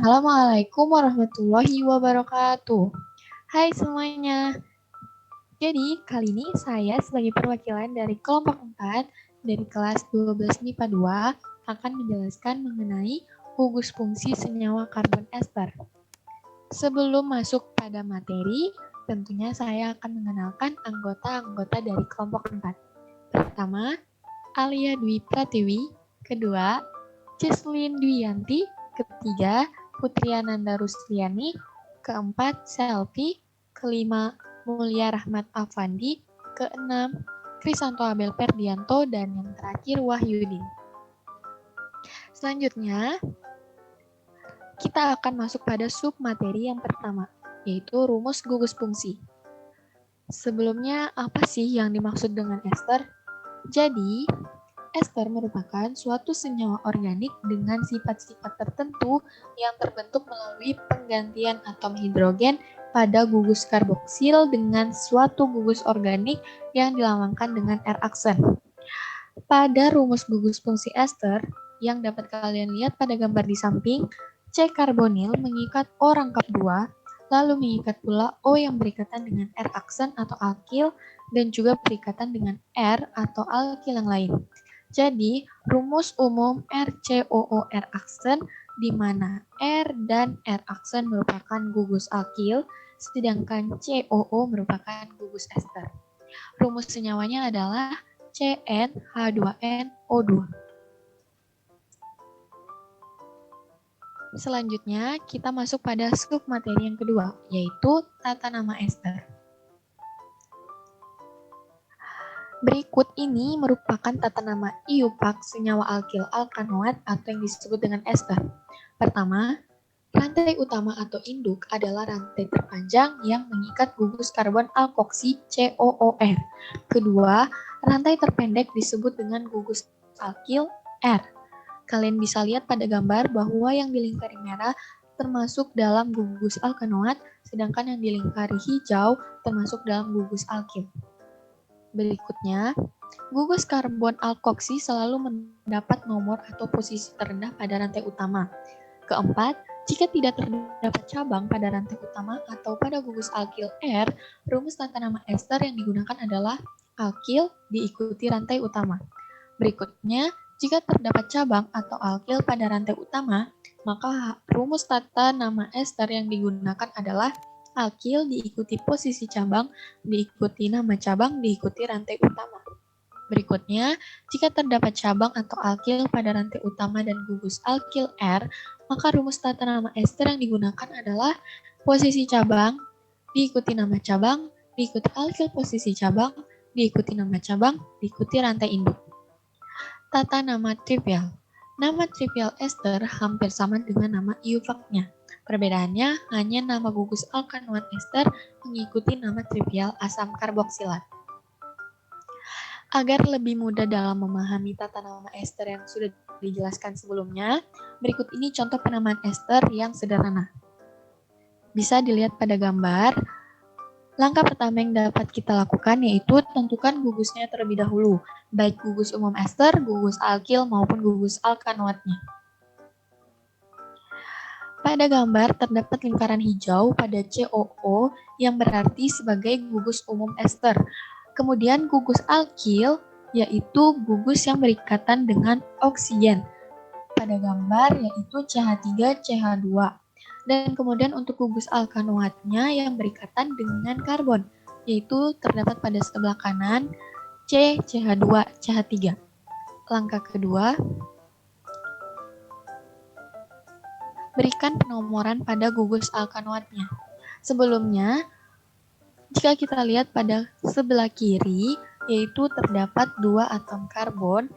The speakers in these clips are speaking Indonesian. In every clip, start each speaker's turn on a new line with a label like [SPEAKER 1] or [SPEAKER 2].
[SPEAKER 1] Assalamualaikum warahmatullahi wabarakatuh. Hai semuanya. Jadi, kali ini saya sebagai perwakilan dari kelompok 4 dari kelas 12 MIPA 2 akan menjelaskan mengenai gugus fungsi senyawa karbon ester. Sebelum masuk pada materi, tentunya saya akan mengenalkan anggota-anggota dari kelompok 4. Pertama, Alia Dwi Pratiwi. Kedua, Cislin Dwiyanti. Ketiga, Putriananda Rusliani. Keempat, Selvi. Kelima, Mulia Rahmat Afandi. Keenam, Krisanto Abel Ferdianto. Dan yang terakhir, Wahyudin. Selanjutnya, kita akan masuk pada submateri yang pertama, yaitu rumus gugus fungsi. Sebelumnya, apa sih yang dimaksud dengan ester? Jadi, ester merupakan suatu senyawa organik dengan sifat-sifat tertentu yang terbentuk melalui penggantian atom hidrogen pada gugus karboksil dengan suatu gugus organik yang dilambangkan dengan R-aksen. Pada rumus gugus fungsi ester yang dapat kalian lihat pada gambar di samping, C-karbonil mengikat O rangkap 2, lalu mengikat pula O yang berikatan dengan R-aksen atau alkil dan juga berikatan dengan R atau alkil yang lain. Jadi, rumus umum RCOOR aksen di mana R dan R aksen merupakan gugus alkil, sedangkan COO merupakan gugus ester. Rumus senyawanya adalah CnH2nO2. Selanjutnya, kita masuk pada submateri yang kedua, yaitu tata nama ester. Berikut ini merupakan tata nama IUPAC senyawa alkil alkanoat atau yang disebut dengan ester. Pertama, rantai utama atau induk adalah rantai terpanjang yang mengikat gugus karbon alkoksi COOR. Kedua, rantai terpendek disebut dengan gugus alkil R. Kalian bisa lihat pada gambar bahwa yang dilingkari merah termasuk dalam gugus alkanoat, sedangkan yang dilingkari hijau termasuk dalam gugus alkil. Berikutnya, gugus karbon alkoksi selalu mendapat nomor atau posisi terendah pada rantai utama. Keempat, jika tidak terdapat cabang pada rantai utama atau pada gugus alkil R, rumus tata nama ester yang digunakan adalah alkil diikuti rantai utama. Berikutnya, jika terdapat cabang atau alkil pada rantai utama, maka rumus tata nama ester yang digunakan adalah alkil diikuti posisi cabang, diikuti nama cabang, diikuti rantai utama. Berikutnya, jika terdapat cabang atau alkil pada rantai utama dan gugus alkil R, maka rumus tata nama ester yang digunakan adalah posisi cabang, diikuti nama cabang, diikuti alkil posisi cabang, diikuti nama cabang, diikuti rantai induk. Tata nama trivial. Nama trivial ester hampir sama dengan nama IUPAC-nya. Perbedaannya hanya nama gugus alkanoat ester mengikuti nama trivial asam karboksilat. Agar lebih mudah dalam memahami tata nama ester yang sudah dijelaskan sebelumnya, berikut ini contoh penamaan ester yang sederhana. Bisa dilihat pada gambar. Langkah pertama yang dapat kita lakukan yaitu tentukan gugusnya terlebih dahulu, baik gugus umum ester, gugus alkil, maupun gugus alkanoatnya. Pada gambar terdapat lingkaran hijau pada COO yang berarti sebagai gugus umum ester. Kemudian gugus alkil yaitu gugus yang berikatan dengan oksigen. Pada gambar yaitu CH3CH2. Dan kemudian untuk gugus alkanoatnya yang berikatan dengan karbon yaitu terdapat pada sebelah kanan CH2CH3. Langkah kedua, berikan penomoran pada gugus alkanoatnya. Sebelumnya, jika kita lihat pada sebelah kiri, yaitu terdapat 2 atom karbon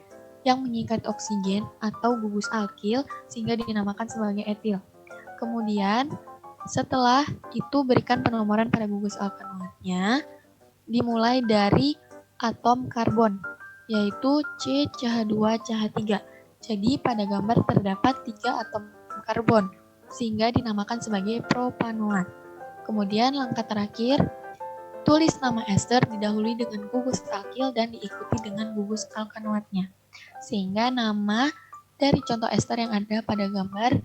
[SPEAKER 1] yang mengikat oksigen atau gugus alkil sehingga dinamakan sebagai etil. Kemudian, setelah itu berikan penomoran pada gugus alkanoatnya, dimulai dari atom karbon, yaitu CCH2CH3. Jadi pada gambar terdapat 3 atom karbon, sehingga dinamakan sebagai propanoat. Kemudian langkah terakhir, tulis nama ester didahului dengan gugus alkil dan diikuti dengan gugus alkanoatnya. Sehingga nama dari contoh ester yang ada pada gambar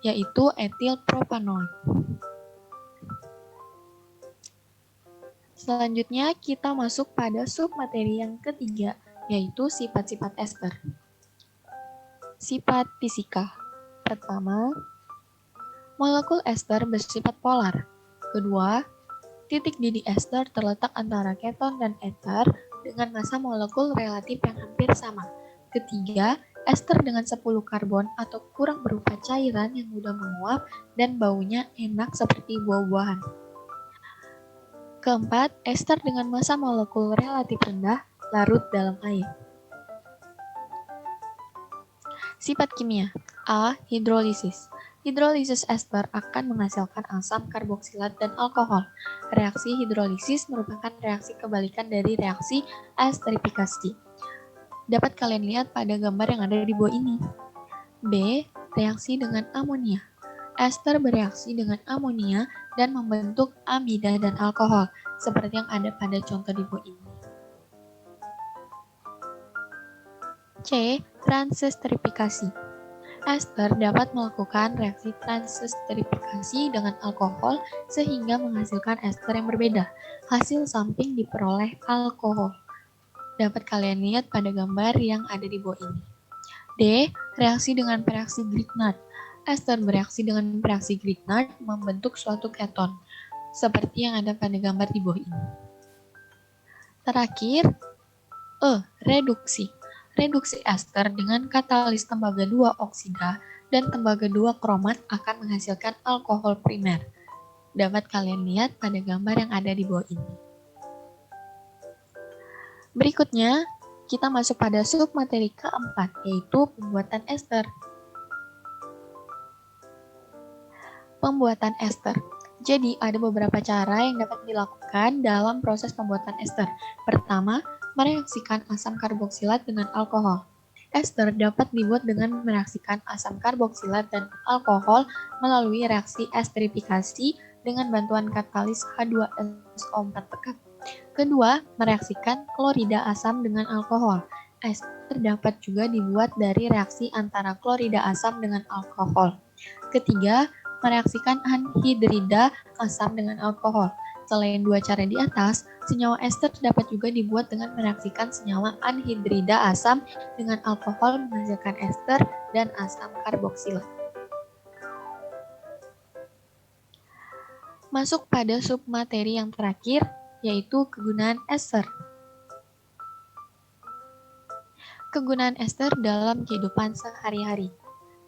[SPEAKER 1] yaitu etil propanoat. Selanjutnya kita masuk pada submateri yang ketiga, yaitu sifat-sifat ester. Sifat fisika. Pertama, molekul ester bersifat polar. Kedua, titik didih ester terletak antara keton dan ester dengan massa molekul relatif yang hampir sama. Ketiga, ester dengan 10 karbon atau kurang berupa cairan yang mudah menguap dan baunya enak seperti buah-buahan. Keempat, ester dengan massa molekul relatif rendah larut dalam air. Sifat kimia. A. Hidrolisis. Hidrolisis ester akan menghasilkan asam karboksilat dan alkohol. Reaksi hidrolisis merupakan reaksi kebalikan dari reaksi esterifikasi. Dapat kalian lihat pada gambar yang ada di bawah ini. B. Reaksi dengan amonia. Ester bereaksi dengan amonia dan membentuk amida dan alkohol, seperti yang ada pada contoh di bawah ini. C. Transesterifikasi. Ester dapat melakukan reaksi transesterifikasi dengan alkohol sehingga menghasilkan ester yang berbeda. Hasil samping diperoleh alkohol. Dapat kalian lihat pada gambar yang ada di bawah ini. D. Reaksi dengan pereaksi Grignard. Ester bereaksi dengan pereaksi Grignard membentuk suatu keton, seperti yang ada pada gambar di bawah ini. Terakhir, E. Reduksi. Reduksi ester dengan katalis tembaga 2 oksida dan tembaga 2 kromat akan menghasilkan alkohol primer. Dapat kalian lihat pada gambar yang ada di bawah ini. Berikutnya, kita masuk pada submateri keempat, yaitu pembuatan ester. Pembuatan ester. Jadi, ada beberapa cara yang dapat dilakukan dalam proses pembuatan ester. Pertama, mereaksikan asam karboksilat dengan alkohol. Ester dapat dibuat dengan mereaksikan asam karboksilat dan alkohol melalui reaksi esterifikasi dengan bantuan katalis H2SO4 pekat. Kedua, mereaksikan klorida asam dengan alkohol. Ester dapat juga dibuat dari reaksi antara klorida asam dengan alkohol. Ketiga, mereaksikan anhidrida asam dengan alkohol. Selain dua cara di atas, senyawa ester dapat juga dibuat dengan mereaksikan senyawa anhidrida asam dengan alkohol menghasilkan ester dan asam karboksilat. Masuk pada submateri yang terakhir, yaitu kegunaan ester. Kegunaan ester dalam kehidupan sehari-hari.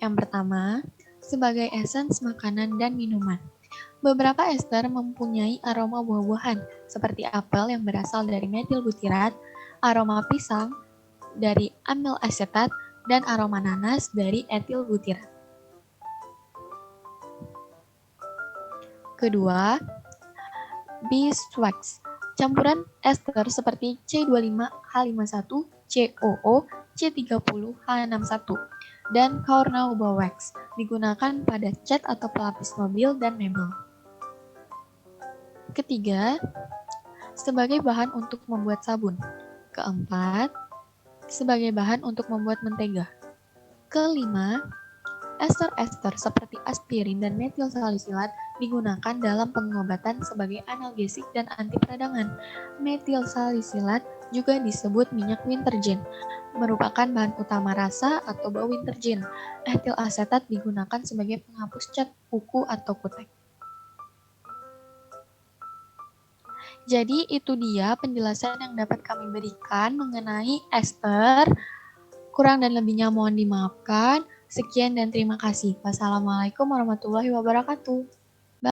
[SPEAKER 1] Yang pertama, sebagai esens makanan dan minuman. Beberapa ester mempunyai aroma buah-buahan, seperti apel yang berasal dari metil butirat, aroma pisang dari amil asetat, dan aroma nanas dari etil butirat. Kedua, beeswax. Campuran ester seperti C25H51, COO, C30H61, dan Carnauba wax digunakan pada cat atau pelapis mobil dan mebel. Ketiga, sebagai bahan untuk membuat sabun. Keempat, sebagai bahan untuk membuat mentega. Kelima, ester-ester seperti aspirin dan metil salisilat digunakan dalam pengobatan sebagai analgesik dan anti peradangan. Metil salisilat juga disebut minyak wintergen, merupakan bahan utama rasa atau bau wintergen. Etil asetat digunakan sebagai penghapus cat kuku atau kutek. Jadi itu dia penjelasan yang dapat kami berikan mengenai ester. Kurang dan lebihnya mohon dimaafkan. Sekian dan terima kasih. Wassalamualaikum warahmatullahi wabarakatuh.